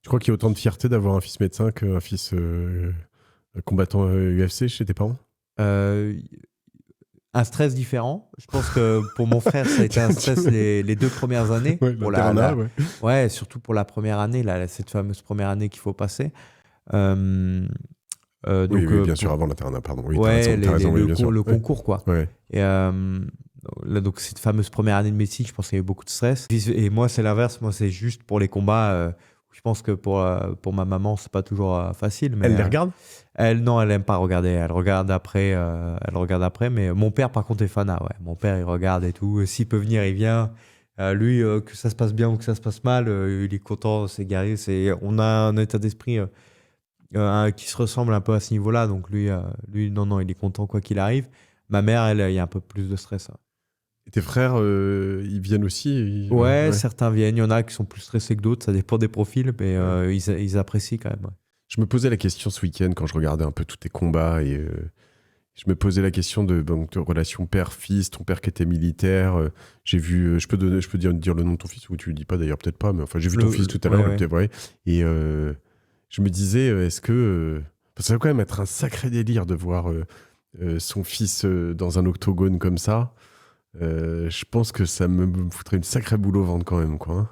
Je crois qu'il y a autant de fierté d'avoir un fils médecin qu'un fils combattant UFC chez tes parents. Euh, un stress différent. Je pense que pour mon frère, ça a été un stress les 2 premières années. Ouais, Pour l'internat, ouais. ouais, surtout pour la première année, cette fameuse première année qu'il faut passer. Euh, Oui, donc, oui, bien sûr, avant l'internat, pardon. Oui, ouais, t'as raison, oui, bien sûr. le Ouais. concours, quoi. Ouais. Et là, donc, cette fameuse première année de médecine, je pense qu'il y a eu beaucoup de stress. Et moi, c'est l'inverse. Moi, c'est juste pour les combats. Je pense que pour ma maman, c'est pas toujours facile. Mais Elle les regarde? elle, non, elle aime pas regarder. Elle regarde après. Mais mon père, par contre, est fanat. Ouais. Mon père, il regarde et tout. S'il peut venir, il vient. Lui, que ça se passe bien ou que ça se passe mal, il est content, c'est guerrier. On a un état d'esprit qui se ressemble un peu à ce niveau-là. Donc lui, non, non, il est content quoi qu'il arrive. Ma mère, elle, il y a un peu plus de stress, hein. Et tes frères, ils viennent aussi Ouais, ouais. certains viennent. Il y en a qui sont plus stressés que d'autres. Ça dépend des profils, mais ils apprécient quand même. Ouais. Je me posais la question ce week-end quand je regardais un peu tous tes combats et je me posais la question de relation père-fils, ton père qui était militaire. J'ai vu, je peux dire le nom de ton fils ou tu le dis pas d'ailleurs, peut-être pas, mais enfin j'ai vu ton fils tout à l'heure, Ouais. peut-être, ouais. Et je me disais, est-ce que. Parce que ça va quand même être un sacré délire de voir son fils dans un octogone comme ça. Je pense que ça me foutrait une sacrée boule au ventre quand même, quoi, hein.